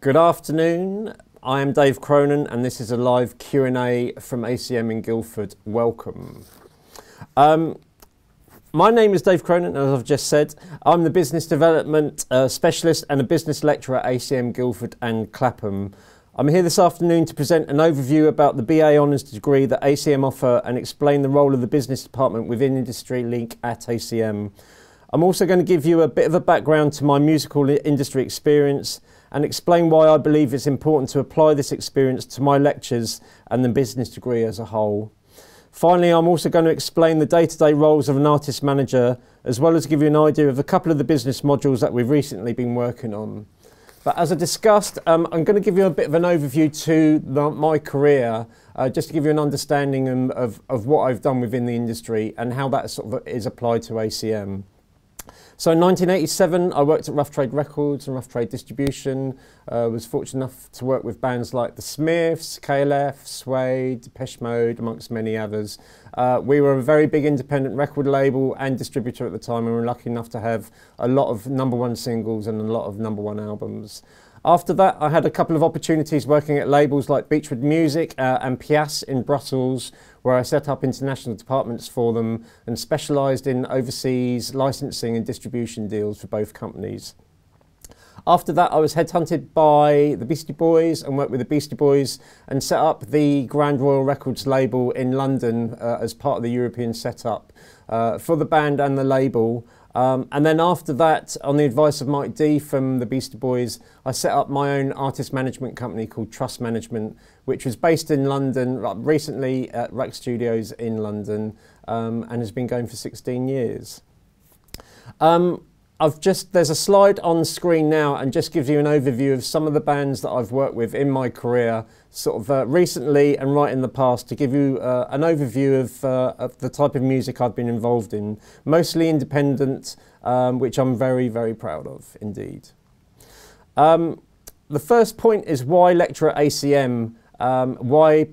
Good afternoon, I am Dave Cronen and this is a live Q&A from ACM in Guildford. Welcome. My name is Dave Cronen, as I've just said. I'm the Business Development Specialist and a Business Lecturer at ACM Guildford and Clapham. I'm here this afternoon to present an overview about the BA Honours degree that ACM offer and explain the role of the Business Department within Industry Link at ACM. I'm also going to give you a bit of a background to my musical industry experience and explain why I believe it's important to apply this experience to my lectures and the business degree as a whole. Finally, I'm also going to explain the day-to-day roles of an artist manager, as well as give you an idea of a couple of the business modules that we've recently been working on. But as I discussed, I'm going to give you a bit of an overview to my career, just to give you an understanding of what I've done within the industry and how that sort of is applied to ACM. So in 1987, I worked at Rough Trade Records and Rough Trade Distribution. Was fortunate enough to work with bands like The Smiths, KLF, Suede, Depeche Mode, amongst many others. We were a very big independent record label and distributor at the time, and we were lucky enough to have a lot of #1 singles and a lot of #1 albums. After that, I had a couple of opportunities working at labels like Beachwood Music and Pias in Brussels, where I set up international departments for them and specialised in overseas licensing and distribution deals for both companies. After that, I was headhunted by the Beastie Boys and worked with the Beastie Boys and set up the Grand Royal Records label in London as part of the European setup for the band and the label. And then after that, on the advice of Mike D from the Beastie Boys, I set up my own artist management company called Trust Management, which was based in London, recently at Rec Studios in London, and has been going for 16 years. There's a slide on screen now and just gives you an overview of some of the bands that I've worked with in my career, sort of recently and right in the past, to give you an overview of the type of music I've been involved in, mostly independent, which I'm very, very proud of indeed. The first point is why lecture at ACM, why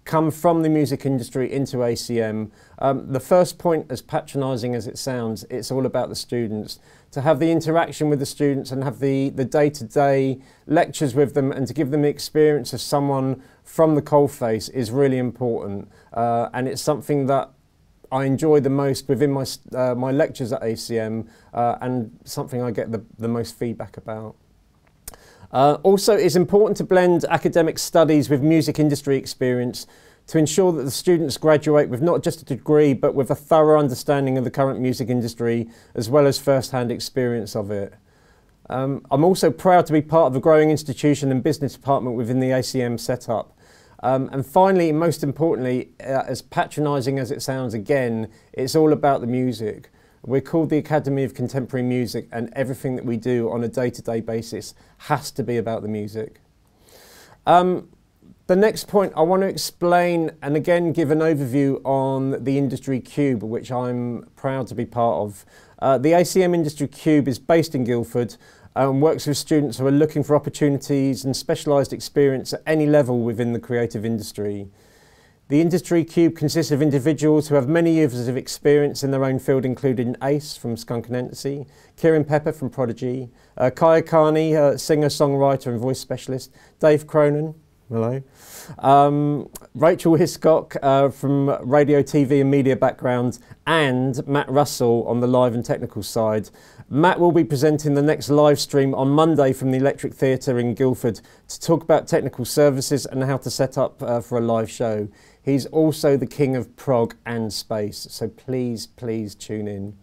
come from the music industry into ACM. The first point, as patronising as it sounds, it's all about the students. To have the interaction with the students and have the day-to-day lectures with them and to give them the experience of someone from the coalface is really important. And it's something that I enjoy the most within my lectures at ACM and something I get the most feedback about. Also, it's important to blend academic studies with music industry experience to ensure that the students graduate with not just a degree, but with a thorough understanding of the current music industry, as well as first-hand experience of it. I'm also proud to be part of a growing institution and business department within the ACM setup. And finally, most importantly, as patronising as it sounds again, it's all about the music. We're called the Academy of Contemporary Music, and everything that we do on a day-to-day basis has to be about the music. The next point I want to explain and again give an overview on the Industry Cube, which I'm proud to be part of. The ACM Industry Cube is based in Guildford and works with students who are looking for opportunities and specialised experience at any level within the creative industry. The Industry Cube consists of individuals who have many years of experience in their own field, including Ace from Skunk Anansie, Kieran Pepper from Prodigy, Kaya Carney, singer, songwriter and voice specialist, Dave Cronen, hello, Rachel Hiscock from radio, TV and media background, and Matt Russell on the live and technical side. Matt will be presenting the next live stream on Monday from the Electric Theatre in Guildford to talk about technical services and how to set up for a live show. He's also the king of prog and space, so please, please tune in.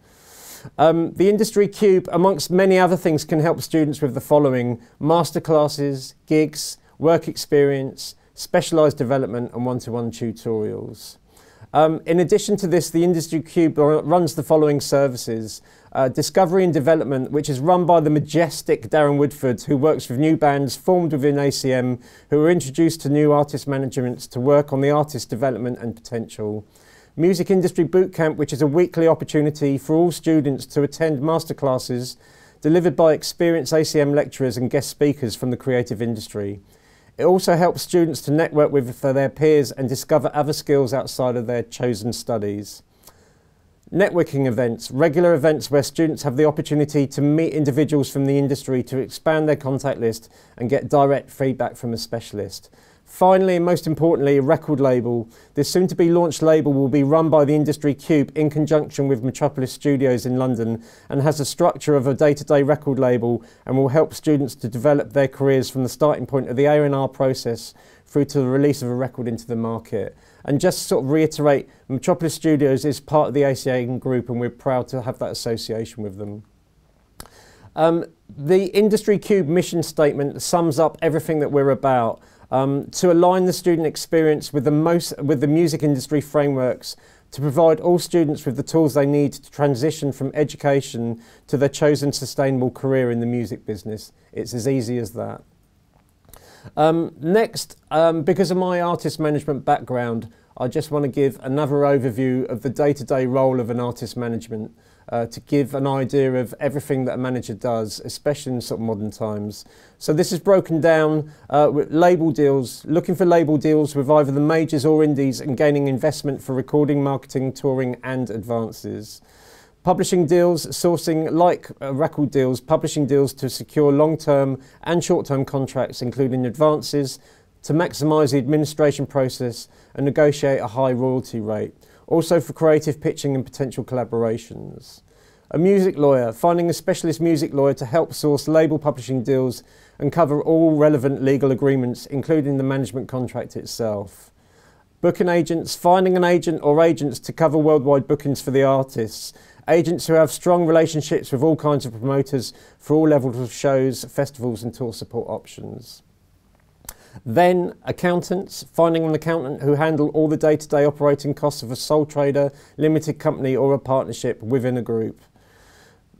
The Industry Cube, amongst many other things, can help students with the following: masterclasses, gigs, work experience, specialised development and one-to-one tutorials. In addition to this, the Industry Cube runs the following services. Discovery and Development, which is run by the majestic Darren Woodford, who works with new bands formed within ACM, who are introduced to new artist managements to work on the artist development and potential. Music Industry Bootcamp, which is a weekly opportunity for all students to attend masterclasses delivered by experienced ACM lecturers and guest speakers from the creative industry. It also helps students to network with their peers and discover other skills outside of their chosen studies. Networking events, regular events where students have the opportunity to meet individuals from the industry to expand their contact list and get direct feedback from a specialist. Finally, and most importantly, a record label. This soon-to-be launched label will be run by the Industry Cube in conjunction with Metropolis Studios in London and has a structure of a day-to-day record label and will help students to develop their careers from the starting point of the A&R process through to the release of a record into the market. And just to sort of reiterate, Metropolis Studios is part of the ACM group and we're proud to have that association with them. The Industry Cube mission statement sums up everything that we're about. To align the student experience with the music industry frameworks, to provide all students with the tools they need to transition from education to their chosen sustainable career in the music business. It's as easy as that. Next, because of my artist management background, I just want to give another overview of the day-to-day role of an artist management to give an idea of everything that a manager does, especially in sort of modern times. So this is broken down with label deals, looking for label deals with either the majors or indies and gaining investment for recording, marketing, touring and advances. Publishing deals, sourcing like record deals, publishing deals to secure long-term and short-term contracts, including advances, to maximise the administration process and negotiate a high royalty rate. Also for creative pitching and potential collaborations. A music lawyer, finding a specialist music lawyer to help source label publishing deals and cover all relevant legal agreements, including the management contract itself. Booking agents, finding an agent or agents to cover worldwide bookings for the artists. Agents who have strong relationships with all kinds of promoters for all levels of shows, festivals and tour support options. Then accountants, finding an accountant who handle all the day-to-day operating costs of a sole trader, limited company or a partnership within a group.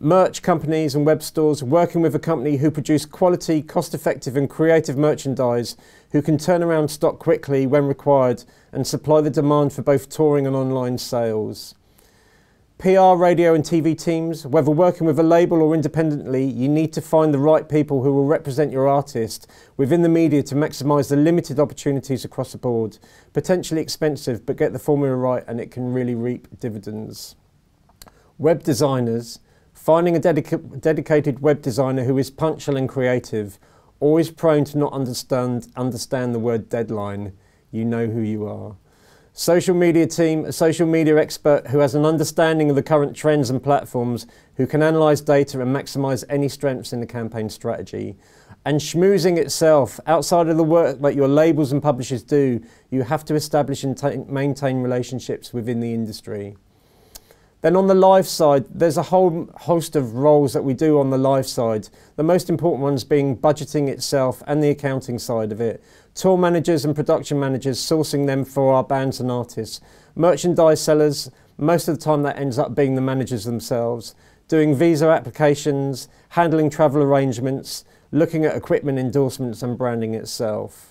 Merch companies and web stores, working with a company who produce quality, cost-effective and creative merchandise, who can turn around stock quickly when required and supply the demand for both touring and online sales. PR, radio and TV teams, whether working with a label or independently, you need to find the right people who will represent your artist within the media to maximise the limited opportunities across the board. Potentially expensive, but get the formula right and it can really reap dividends. Web designers, finding a dedicated web designer who is punctual and creative, always prone to not understand the word deadline. You know who you are. Social media team, a social media expert who has an understanding of the current trends and platforms, who can analyse data and maximise any strengths in the campaign strategy. And schmoozing itself, outside of the work that your labels and publishers do, you have to establish and maintain relationships within the industry. Then on the live side, there's a whole host of roles that we do on the live side. The most important ones being budgeting itself and the accounting side of it. Tour managers and production managers, sourcing them for our bands and artists. Merchandise sellers, most of the time that ends up being the managers themselves. Doing visa applications, handling travel arrangements, looking at equipment endorsements and branding itself.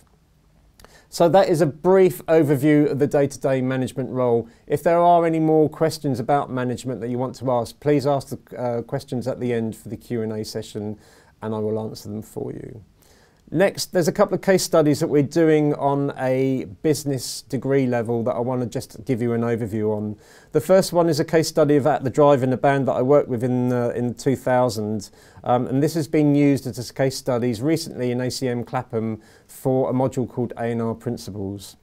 So that is a brief overview of the day-to-day management role. If there are any more questions about management that you want to ask, please ask the questions at the end for the Q&A session and I will answer them for you. Next, there's a couple of case studies that we're doing on a business degree level that I want to just give you an overview on. The first one is a case study of At the Drive, in a band that I worked with in 2000. And this has been used as case studies recently in ACM Clapham for a module called A&R Principles.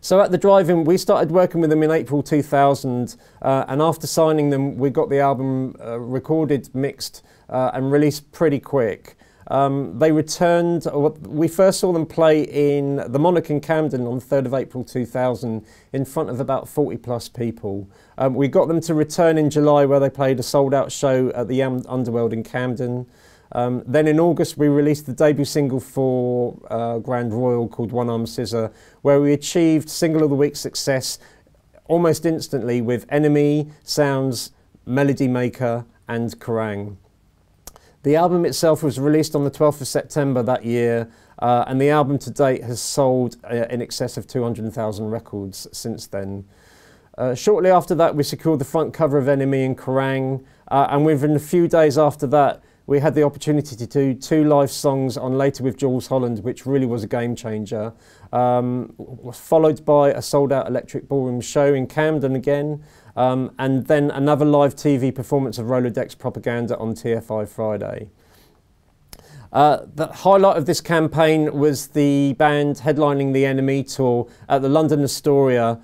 So At the Drive-In, we started working with them in April 2000, and after signing them, we got the album recorded, mixed, and released pretty quick. They returned, we first saw them play in the Monarch in Camden on 3rd of April 2000 in front of about 40 plus people. We got them to return in July where they played a sold out show at the Underworld in Camden. Then in August we released the debut single for Grand Royal called One Arm Scissor, where we achieved Single of the Week success almost instantly with Enemy, Sounds, Melody Maker and Cronen. The album itself was released on the 12th of September that year, and the album to date has sold in excess of 200,000 records since then. Shortly after that, we secured the front cover of Enemy and Cronen, and within a few days after that, we had the opportunity to do 2 live songs on Later with Jules Holland, which really was a game changer. Followed by a sold-out Electric Ballroom show in Camden again, and then another live TV performance of Rolodex Propaganda on TFI Friday. The highlight of this campaign was the band headlining the Enemy tour at the London Astoria,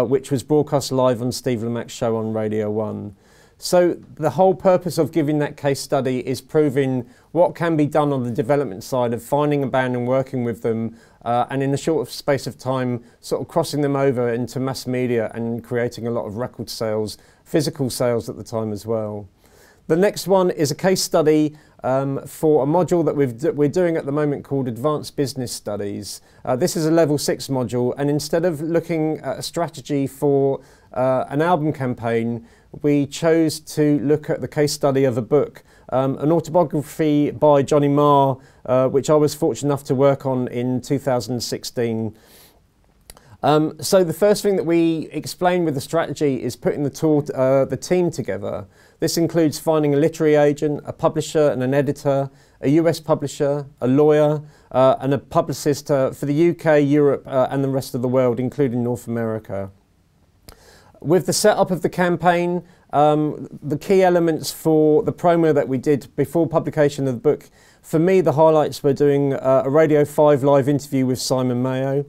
which was broadcast live on Steve Lamac's show on Radio 1. So the whole purpose of giving that case study is proving what can be done on the development side of finding a band and working with them, and in a short space of time sort of crossing them over into mass media and creating a lot of record sales, physical sales at the time as well. The next one is a case study for a module that we're doing at the moment called Advanced Business Studies. This is a level 6 module, and instead of looking at a strategy for an album campaign, we chose to look at the case study of a book, an autobiography by Johnny Marr, which I was fortunate enough to work on in 2016. So the first thing that we explain with the strategy is putting the team together. This includes finding a literary agent, a publisher and an editor, a US publisher, a lawyer, and a publicist for the UK, Europe, and the rest of the world, including North America. With the setup of the campaign, the key elements for the promo that we did before publication of the book, for me the highlights were doing a Radio 5 live interview with Simon Mayo,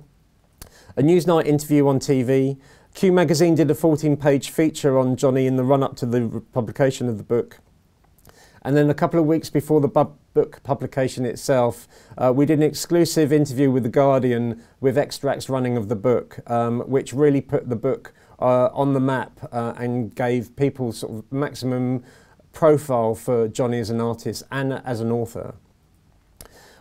a Newsnight interview on TV. Q Magazine did a 14-page feature on Johnny in the run-up to the publication of the book. And then a couple of weeks before the book publication itself, we did an exclusive interview with The Guardian with extracts running of the book, which really put the book on the map and gave people sort of maximum profile for Johnny as an artist and as an author.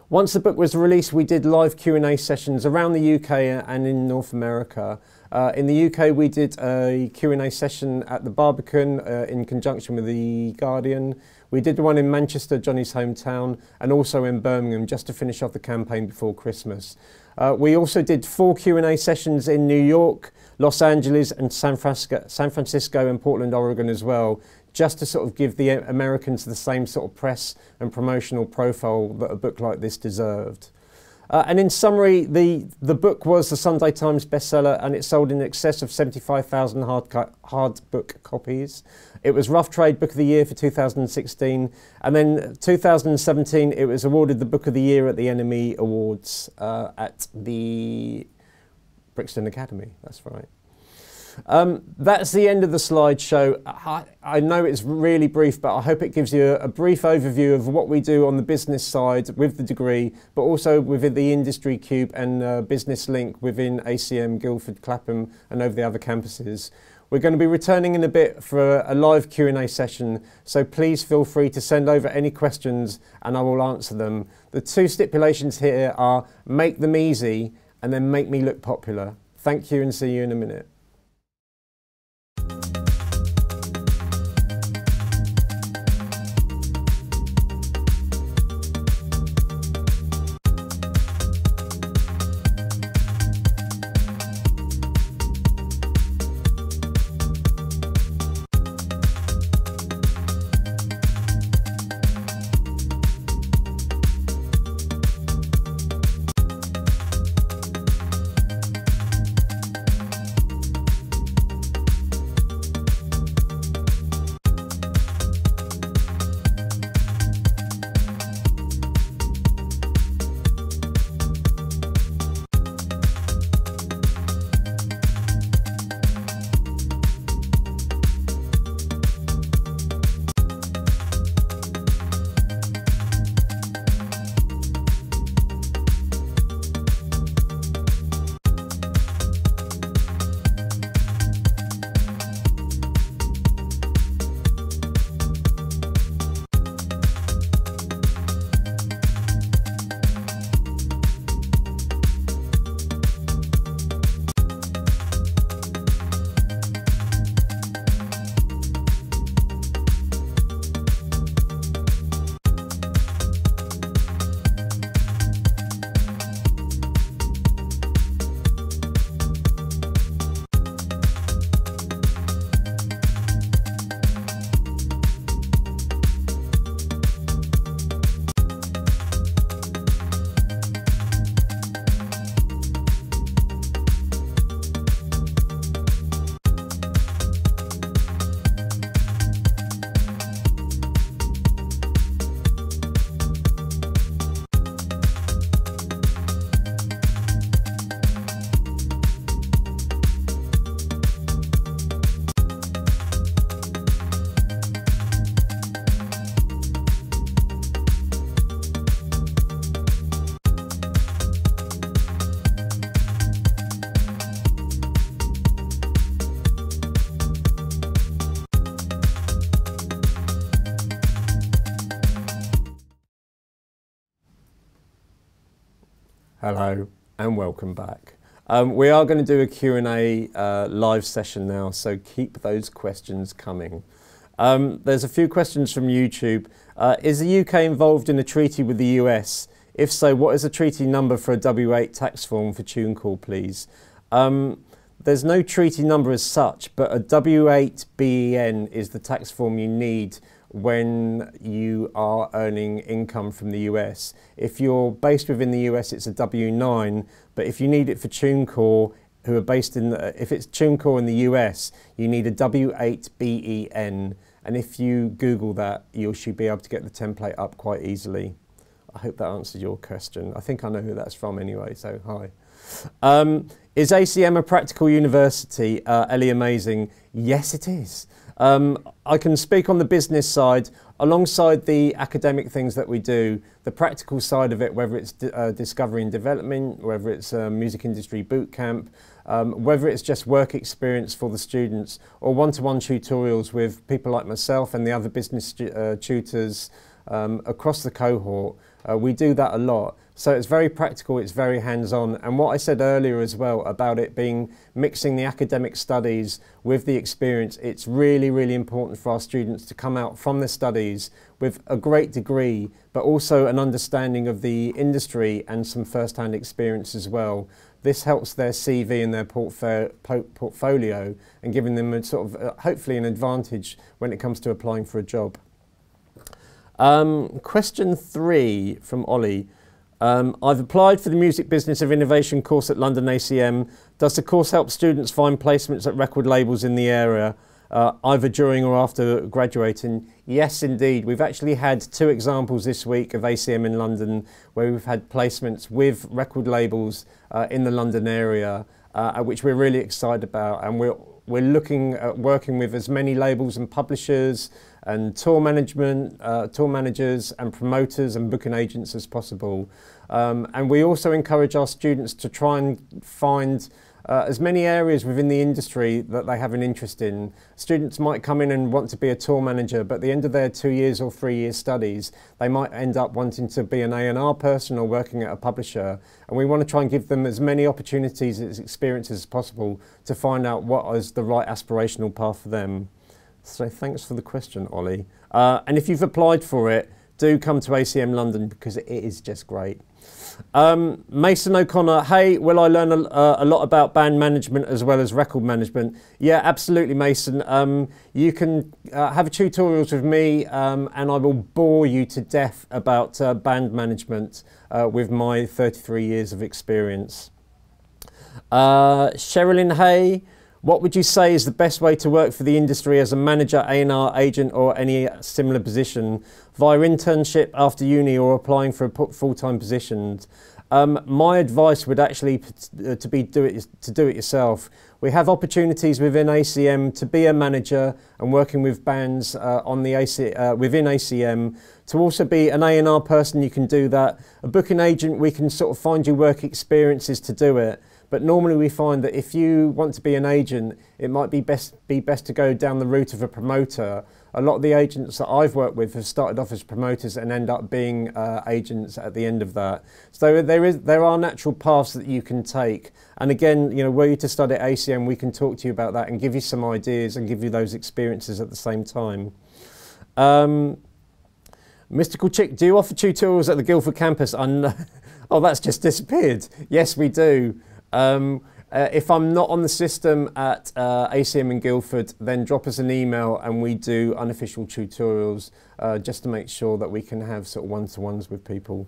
Once the book was released, we did live Q&A sessions around the UK and in North America. In the UK, we did a Q&A session at the Barbican in conjunction with The Guardian. We did one in Manchester, Johnny's hometown, and also in Birmingham, just to finish off the campaign before Christmas. We also did 4 Q&A sessions in New York, Los Angeles, and San Francisco and Portland, Oregon as well, just to sort of give the Americans the same sort of press and promotional profile that a book like this deserved. And in summary, the book was the Sunday Times bestseller, and it sold in excess of 75,000 hard book copies. It was Rough Trade Book of the Year for 2016, and then 2017 it was awarded the Book of the Year at the Enemy Awards at the Brixton Academy. That's right. That's the end of the slideshow. I know it's really brief, but I hope it gives you a brief overview of what we do on the business side with the degree, but also within the Industry Cube and Business Link within ACM, Guildford, Clapham, and over the other campuses. We're going to be returning in a bit for a live Q&A session, so please feel free to send over any questions and I will answer them. The 2 stipulations here are make them easy and then make me look popular. Thank you and see you in a minute. Hello and welcome back. We are going to do a Q&A live session now, so keep those questions coming. There's a few questions from YouTube. Is the UK involved in a treaty with the US? If so, what is the treaty number for a W8 tax form for TuneCore, please? There's no treaty number as such, but a W8 BEN is the tax form you need when you are earning income from the US. If you're based within the US, it's a W9, but if you need it for TuneCore, who are based in if it's TuneCore in the US, you need a W8 BEN, and if you Google that, you should be able to get the template up quite easily. I hope that answers your question. I think I know who that's from anyway, so hi. Is ACM a practical university? Ellie Amazing. Yes, it is. I can speak on the business side, alongside the academic things that we do, the practical side of it, whether it's discovery and development, whether it's music industry boot camp, whether it's just work experience for the students, or one-to-one tutorials with people like myself and the other business tutors across the cohort. We do that a lot. So it's very practical, it's very hands-on, and what I said earlier as well about it being mixing the academic studies with the experience, it's really, really important for our students to come out from their studies with a great degree, but also an understanding of the industry and some first-hand experience as well. This helps their CV and their portfolio and giving them a sort of, hopefully an advantage when it comes to applying for a job. Question 3 from Ollie. I've applied for the Music Business of Innovation course at London ACM. Does the course help students find placements at record labels in the area, either during or after graduating? Yes, indeed. We've actually had 2 examples this week of ACM in London where we've had placements with record labels in the London area, which we're really excited about, and we're looking at working with as many labels and publishers and tour managers and promoters and booking agents as possible. And we also encourage our students to try and find as many areas within the industry that they have an interest in. Students might come in and want to be a tour manager, but at the end of their 2 years or 3 year studies, they might end up wanting to be an A&R person or working at a publisher. And we want to try and give them as many opportunities as experiences as possible to find out what is the right aspirational path for them. So thanks for the question, Ollie. And if you've applied for it, do come to ACM London because it is just great. Mason O'Connor, hey, will I learn a lot about band management as well as record management? Yeah, absolutely, Mason. You can have tutorials with me and I will bore you to death about band management with my 33 years of experience. Sherilyn Hay, what would you say is the best way to work for the industry as a manager, A&R, agent or any similar position, via internship after uni or applying for full-time positions? My advice would actually be do it yourself. We have opportunities within ACM to be a manager and working with bands within ACM. To also be an A&R person, you can do that. A booking agent, we can sort of find you work experiences to do it. But normally we find that if you want to be an agent, it might be best to go down the route of a promoter. A lot of the agents that I've worked with have started off as promoters and end up being agents at the end of that. So there are natural paths that you can take. And again, you know, were you to study at ACM, we can talk to you about that and give you some ideas and give you those experiences at the same time. Mystical Chick, do you offer tutorials at the Guildford campus? Oh, that's just disappeared. Yes, we do. If I'm not on the system at ACM in Guildford, then drop us an email and we do unofficial tutorials just to make sure that we can have sort of one-to-ones with people.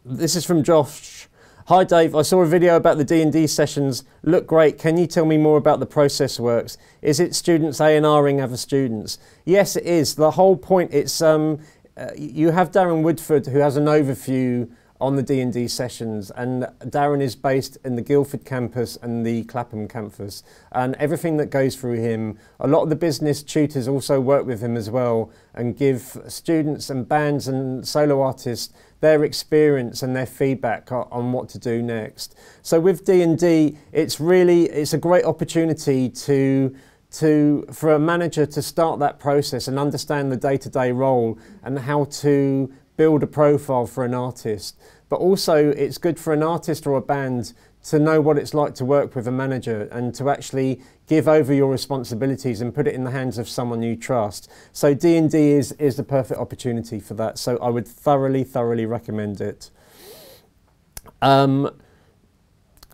This is from Josh. Hi Dave, I saw a video about the D&D sessions. Look great. Can you tell me more about the process works? Is it students A&Ring other students? Yes, it is. The whole point, it's you have Darren Woodford who has an overview on the D&D sessions, and Darren is based in the Guildford campus and the Clapham campus, and everything that goes through him. A lot of the business tutors also work with him as well and give students and bands and solo artists their experience and their feedback on what to do next. So with D&D, it's a great opportunity for a manager to start that process and understand the day-to-day role and how to build a profile for an artist, but also it's good for an artist or a band to know what it's like to work with a manager and to actually give over your responsibilities and put it in the hands of someone you trust. So D&D is the perfect opportunity for that. So I would thoroughly recommend it.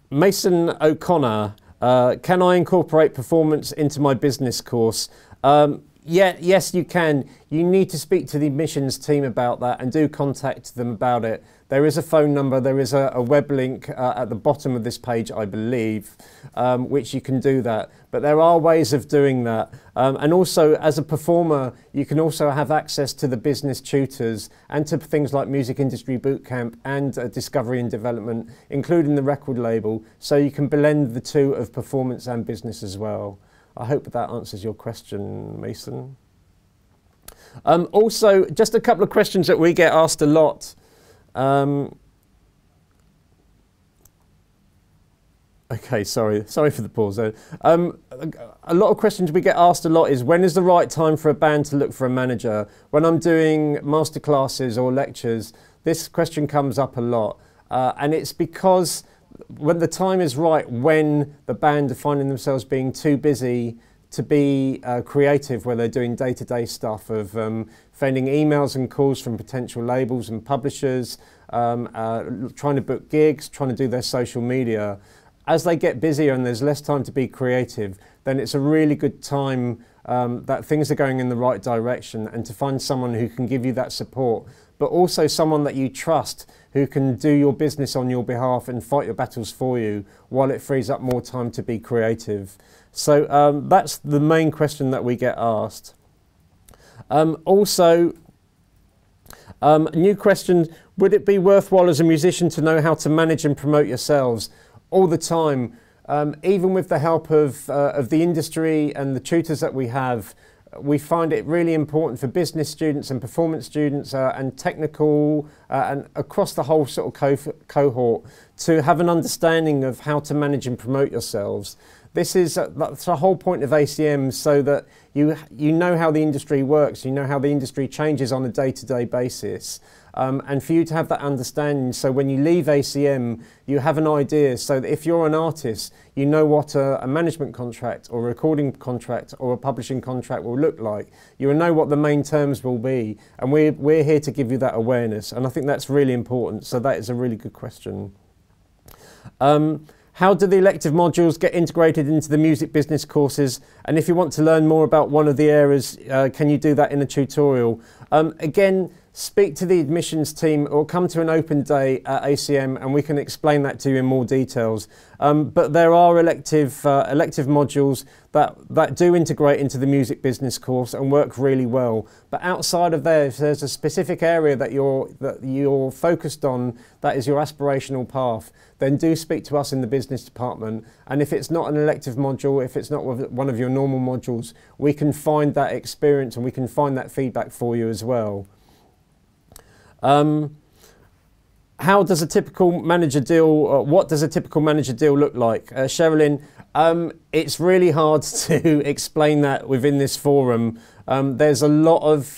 Mason O'Connor, can I incorporate performance into my business course? Yes, you can. You need to speak to the admissions team about that and do contact them about it. There is a phone number, there is a web link at the bottom of this page, I believe, which you can do that. But there are ways of doing that. And also, as a performer, you can also have access to the business tutors and to things like Music Industry Bootcamp and Discovery and Development, including the record label, so you can blend the two of performance and business as well. I hope that answers your question, Mason. Also, just a couple of questions that we get asked a lot. Okay, sorry for the pause there. A lot of questions we get asked a lot is, when is the right time for a band to look for a manager? When I'm doing masterclasses or lectures, this question comes up a lot. And it's because when the time is right, when the band are finding themselves being too busy to be creative, where they're doing day-to-day stuff of finding emails and calls from potential labels and publishers, trying to book gigs, trying to do their social media. As they get busier and there's less time to be creative, then it's a really good time that things are going in the right direction, and to find someone who can give you that support, but also someone that you trust who can do your business on your behalf and fight your battles for you while it frees up more time to be creative. So that's the main question that we get asked. Also, a new question, would it be worthwhile as a musician to know how to manage and promote yourselves? All the time, even with the help of the industry and the tutors that we have, we find it really important for business students and performance students and technical and across the whole sort of cohort to have an understanding of how to manage and promote yourselves. This is that's the whole point of ACM, so that you know how the industry works, you know how the industry changes on a day-to-day basis. And for you to have that understanding, so when you leave ACM, you have an idea, so that if you're an artist, you know what a management contract or a recording contract or a publishing contract will look like. You will know what the main terms will be, and we're here to give you that awareness, and I think that's really important, so that is a really good question. How do the elective modules get integrated into the music business courses? And if you want to learn more about one of the areas, can you do that in a tutorial? Again, speak to the admissions team or come to an open day at ACM and we can explain that to you in more details. But there are elective modules that do integrate into the music business course and work really well. But outside of there, if there's a specific area that you're focused on, that is your aspirational path, then do speak to us in the business department. And if it's not an elective module, if it's not one of your normal modules, we can find that experience and we can find that feedback for you as well. How does a typical manager deal, what does a typical manager deal look like? Sherilyn, it's really hard to explain that within this forum. There's a lot of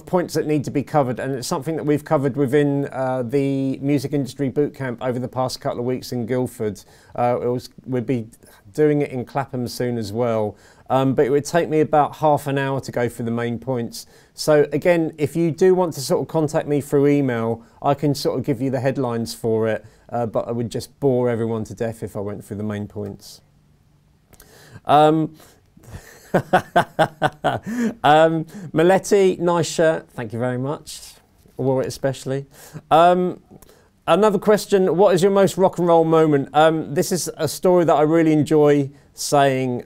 points that need to be covered, and it's something that we've covered within the Music Industry Bootcamp over the past couple of weeks in Guildford. We'll be doing it in Clapham soon as well. But it would take me about half an hour to go through the main points. So again, if you do want to sort of contact me through email, I can sort of give you the headlines for it, but I would just bore everyone to death if I went through the main points. Maletti, nice shirt, thank you very much. I wore it especially. Another question, what is your most rock and roll moment? This is a story that I really enjoy saying.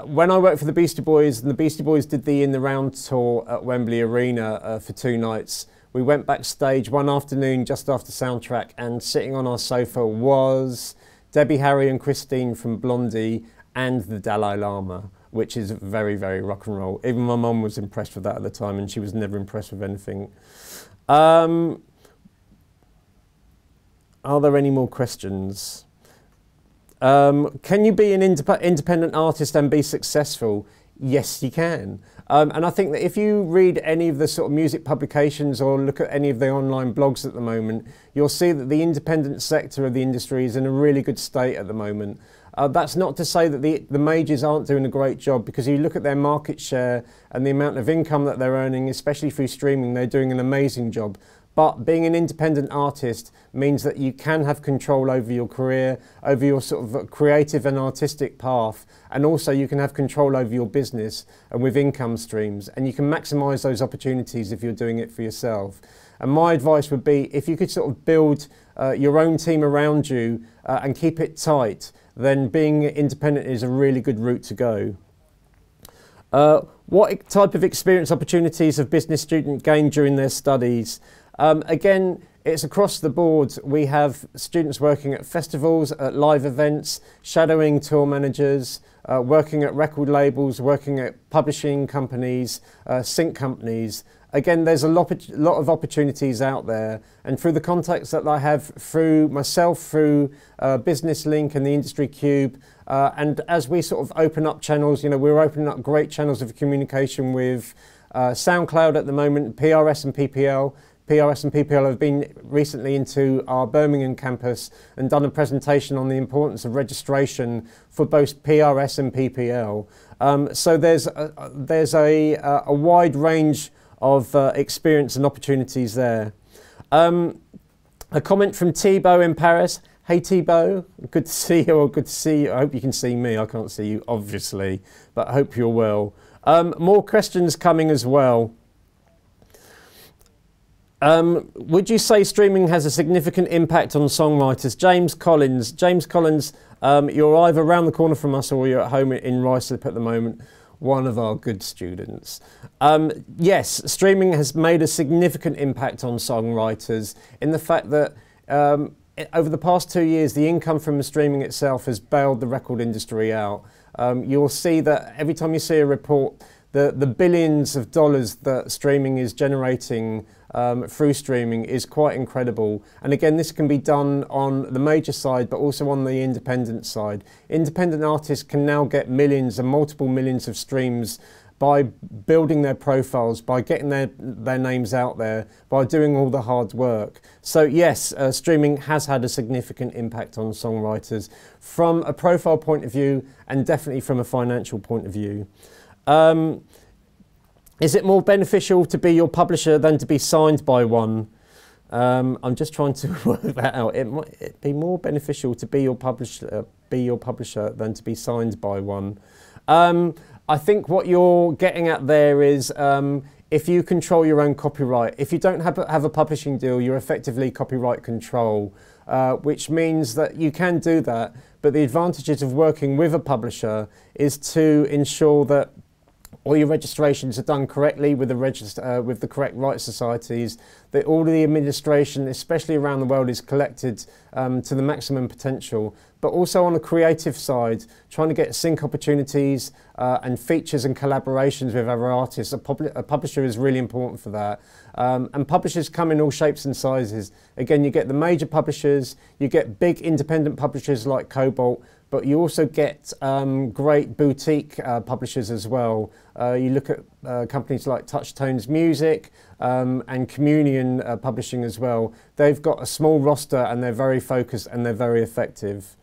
When I worked for the Beastie Boys, and the Beastie Boys did the In the Round tour at Wembley Arena for 2 nights, we went backstage one afternoon just after soundtrack, and sitting on our sofa was Debbie Harry and Christine from Blondie and the Dalai Lama, which is very, very rock and roll. Even my mum was impressed with that at the time, and she was never impressed with anything. Are there any more questions? Can you be an independent artist and be successful? Yes, you can. And I think that if you read any of the sort of music publications or look at any of the online blogs at the moment, you'll see that the independent sector of the industry is in a really good state at the moment. That's not to say that the majors aren't doing a great job, because you look at their market share and the amount of income that they're earning, especially through streaming, they're doing an amazing job. But being an independent artist means that you can have control over your career, over your sort of creative and artistic path, and also you can have control over your business and with income streams, and you can maximise those opportunities if you're doing it for yourself. And my advice would be, if you could sort of build your own team around you and keep it tight, then being independent is a really good route to go. What type of experience opportunities have business students gained during their studies? Again, it's across the board. We have students working at festivals, at live events, shadowing tour managers, working at record labels, working at publishing companies, sync companies. Again, there's a lot of opportunities out there, and through the contacts that I have through myself, through Business Link and the Industry Cube, and as we sort of open up channels, you know, we're opening up great channels of communication with SoundCloud at the moment, PRS and PPL. PRS and PPL have been recently into our Birmingham campus and done a presentation on the importance of registration for both PRS and PPL. So there's a wide range of experience and opportunities there. A comment from Thibaut in Paris. Hey Thibaut, good to see you, or good to see you. I hope you can see me. I can't see you, obviously, but I hope you're well. More questions coming as well. Would you say streaming has a significant impact on songwriters? James Collins. James Collins, you're either around the corner from us or you're at home in Ruislip at the moment. One of our good students. Yes, streaming has made a significant impact on songwriters in the fact that over the past 2 years, the income from the streaming itself has bailed the record industry out. You'll see that every time you see a report, the billions of dollars that streaming is generating through streaming is quite incredible. And again, this can be done on the major side, but also on the independent side. Independent artists can now get millions and multiple millions of streams by building their profiles, by getting their names out there, by doing all the hard work. So yes, streaming has had a significant impact on songwriters from a profile point of view, and definitely from a financial point of view. Is it more beneficial to be your publisher than to be signed by one? I'm just trying to work that out. It might be more beneficial to be your publisher than to be signed by one. I think what you're getting at there is if you control your own copyright. If you don't have a publishing deal, you're effectively copyright control, which means that you can do that. But the advantages of working with a publisher is to ensure that all your registrations are done correctly with the correct rights societies, that all of the administration, especially around the world, is collected to the maximum potential. But also on the creative side, trying to get sync opportunities and features and collaborations with other artists. A publisher is really important for that. And publishers come in all shapes and sizes. Again, you get the major publishers, you get big independent publishers like Cobalt, but you also get great boutique publishers as well. You look at companies like Touchtones Music and Communion Publishing as well. They've got a small roster and they're very focused and they're very effective.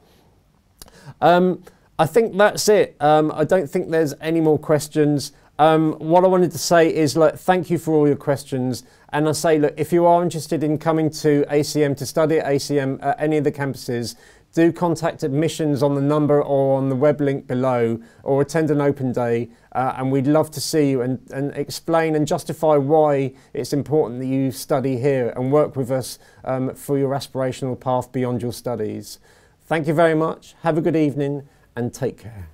I think that's it. I don't think there's any more questions. What I wanted to say is, look, thank you for all your questions. And I say, look, if you are interested in coming to ACM to study at ACM at any of the campuses, do contact admissions on the number or on the web link below, or attend an open day, and we'd love to see you and explain and justify why it's important that you study here and work with us for your aspirational path beyond your studies. Thank you very much, have a good evening and take care.